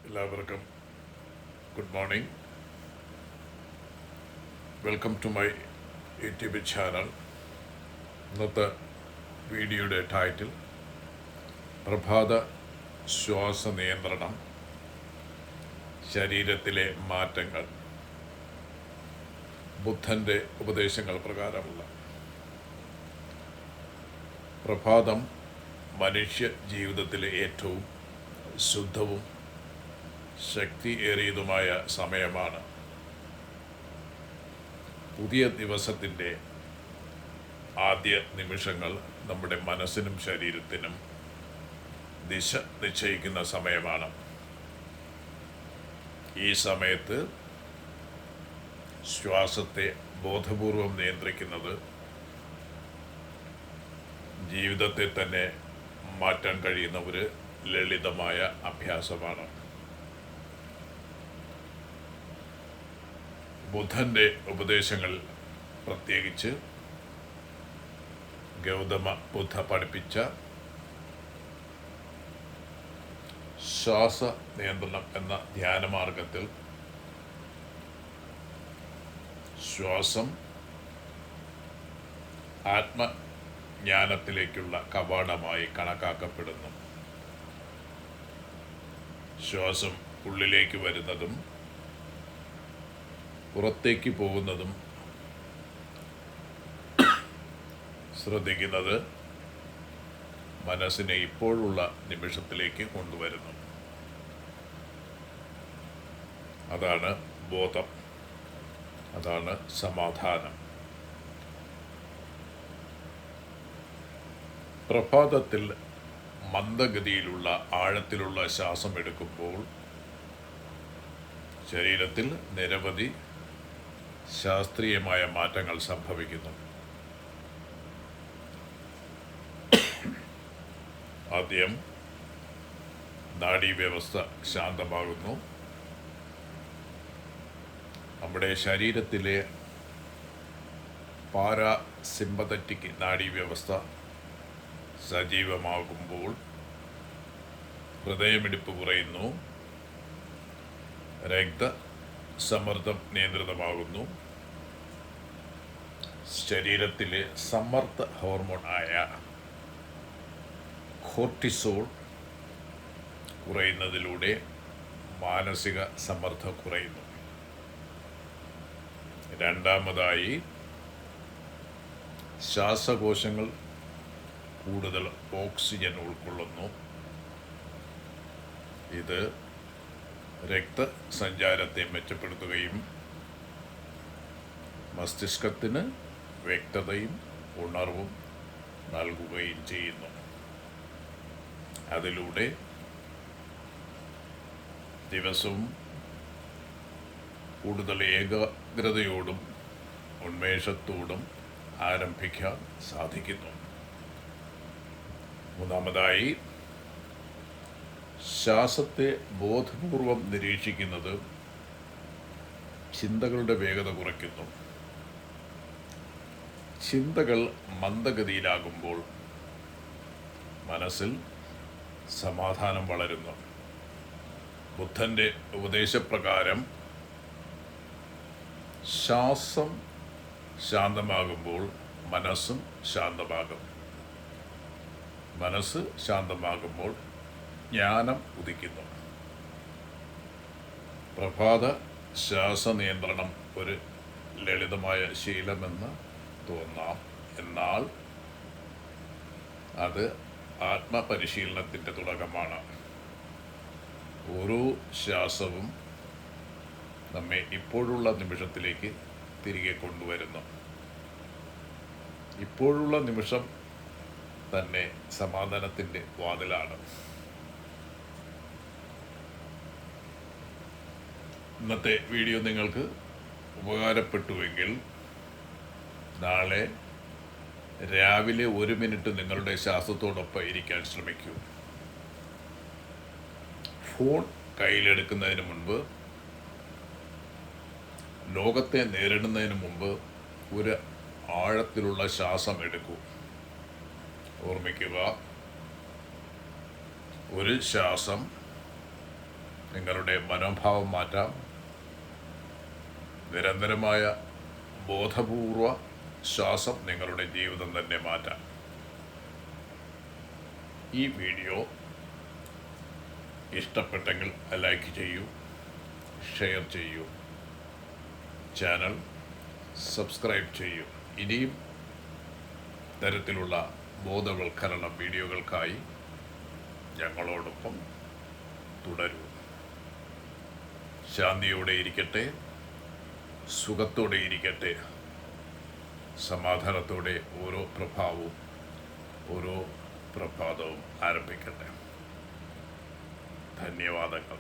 എല്ലാവർക്കും good morning. Welcome to my YouTube channel. ഇന്നത്തെ വീഡിയോയുടെ ടൈറ്റിൽ പ്രഭാത ശ്വാസ നിയന്ത്രണം, ശരീരത്തിലെ മാറ്റങ്ങൾ, ബുദ്ധൻ്റെ ഉപദേശങ്ങൾ പ്രകാരമുള്ള. പ്രഭാതം മനുഷ്യ ജീവിതത്തിലെ ഏറ്റവും ശുദ്ധവും ശക്തി ഏറിയതുമായ സമയമാണ്. പുതിയ ദിവസത്തിൻ്റെ ആദ്യ നിമിഷങ്ങൾ നമ്മുടെ മനസ്സിനും ശരീരത്തിനും ദിശ നിശ്ചയിക്കുന്ന സമയമാണ്. ഈ സമയത്ത് ശ്വാസത്തെ ബോധപൂർവം നിയന്ത്രിക്കുന്നത് ജീവിതത്തെ തന്നെ മാറ്റാൻ കഴിയുന്ന ഒരു ലളിതമായ അഭ്യാസമാണ്. ബുദ്ധൻ്റെ ഉപദേശങ്ങൾ, പ്രത്യേകിച്ച് ഗൗതമ ബുദ്ധ പഠിപ്പിച്ച ശ്വാസ നിയന്ത്രണം എന്ന ധ്യാനമാർഗത്തിൽ ശ്വാസം ആത്മജ്ഞാനത്തിലേക്കുള്ള കവാടമായി കണക്കാക്കപ്പെടുന്നു. ശ്വാസം ഉള്ളിലേക്ക് വരുന്നതും പുറത്തേക്ക് പോകുന്നതും ശ്രദ്ധിക്കുന്നത് മനസ്സിനെ ഇപ്പോഴുള്ള നിമിഷത്തിലേക്ക് കൊണ്ടുവരുന്നു. അതാണ് ബോധം, അതാണ് സമാധാനം. പ്രഭാതത്തിൽ മന്ദഗതിയിലുള്ള ആഴത്തിലുള്ള ശ്വാസം എടുക്കുമ്പോൾ ശരീരത്തിൽ നിരവധി ശാസ്ത്രീയമായ മാറ്റങ്ങൾ സംഭവിക്കുന്നു. ആദ്യം നാഡീവ്യവസ്ഥ ശാന്തമാകുന്നു. നമ്മുടെ ശരീരത്തിലെ പാരാസിമ്പത്തറ്റിക് നാഡീവ്യവസ്ഥ സജീവമാകുമ്പോൾ ഹൃദയമിടിപ്പ് കുറയുന്നു, രക്തസമ്മർദ്ദം നിയന്ത്രിതമാകുന്നു, ശരീരത്തിലെ സമ്മർദ്ദ ഹോർമോൺ ആയ കോർട്ടിസോൾ കുറയുന്നതിലൂടെ മാനസിക സമ്മർദ്ദം കുറയുന്നു. രണ്ടാമതായി, ശ്വാസകോശങ്ങൾ കൂടുതൽ ഓക്സിജൻ ഉൾക്കൊള്ളുന്നു. ഇത് രക്തസഞ്ചാരത്തെ മെച്ചപ്പെടുത്തുകയും മസ്തിഷ്കത്തിന് വ്യക്തതയും ഉണർവും നൽകുകയും ചെയ്യുന്നു. അതിലൂടെ ദിവസവും കൂടുതൽ ഏകാഗ്രതയോടും ഉന്മേഷത്തോടും ആരംഭിക്കാൻ സാധിക്കുന്നു. മൂന്നാമതായി, ശ്വാസത്തെ ബോധപൂർവം നിരീക്ഷിക്കുന്നത് ചിന്തകളുടെ വേഗത കുറയ്ക്കുന്നു. ചിന്തകൾ മന്ദഗതിയിലാകുമ്പോൾ മനസ്സിൽ സമാധാനം വളരുന്നു. ബുദ്ധൻ്റെ ഉപദേശപ്രകാരം ശ്വാസം ശാന്തമാകുമ്പോൾ മനസ്സും ശാന്തമാകും. മനസ്സ് ശാന്തമാകുമ്പോൾ ജ്ഞാനം ഉദിക്കുന്നു. പ്രഭാത ശ്വാസ നിയന്ത്രണം ഒരു ലളിതമായ ശീലമെന്ന് തോന്നാം, എന്നാൽ അത് ആത്മപരിശീലനത്തിൻ്റെ തുടക്കമാണ്. ഓരോ ശ്വാസവും നമ്മെ ഇപ്പോഴുള്ള നിമിഷത്തിലേക്ക് തിരികെ കൊണ്ടുവരുന്നു. ഇപ്പോഴുള്ള നിമിഷം തന്നെ സമാധാനത്തിൻ്റെ വാതിലാണ്. ഇന്നത്തെ വീഡിയോ നിങ്ങൾക്ക് ഉപകാരപ്പെട്ടുവെങ്കിൽ നാളെ രാവിലെ 1 മിനിറ്റ് നിങ്ങളുടെ ശ്വാസത്തോടൊപ്പം ഇരിക്കാൻ ശ്രമിക്കൂ. ഫോൺ കയ്യിലെടുക്കുന്നതിന് മുൻപ്, ലോകത്തെ നേരിടുന്നതിന് മുമ്പ് ഒരു ആഴത്തിലുള്ള ശ്വാസം എടുക്കൂ. ഓർമ്മിക്കുക, ഒരു ശ്വാസം നിങ്ങളുടെ മനോഭാവം മാറ്റാം. നിരന്തരമായ ബോധപൂർവ ശ്വാസം നിങ്ങളുടെ ജീവിതം തന്നെ മാറ്റാം. ഈ വീഡിയോ ഇഷ്ടപ്പെട്ടെങ്കിൽ ലൈക്ക് ചെയ്യൂ, ഷെയർ ചെയ്യൂ, ചാനൽ സബ്സ്ക്രൈബ് ചെയ്യൂ. ഇനിയും തരത്തിലുള്ള ബോധവൽക്കരണ വീഡിയോകൾക്കായി ഞങ്ങളോടൊപ്പം തുടരൂ. ശാന്തിയോടെ ഇരിക്കട്ടെ, സുഖത്തോടെ ഇരിക്കട്ടെ, സമാധാനത്തോടെ ഓരോ പ്രഭാതവും ആരംഭിക്കട്ടെ. ധന്യവാദങ്ങൾ.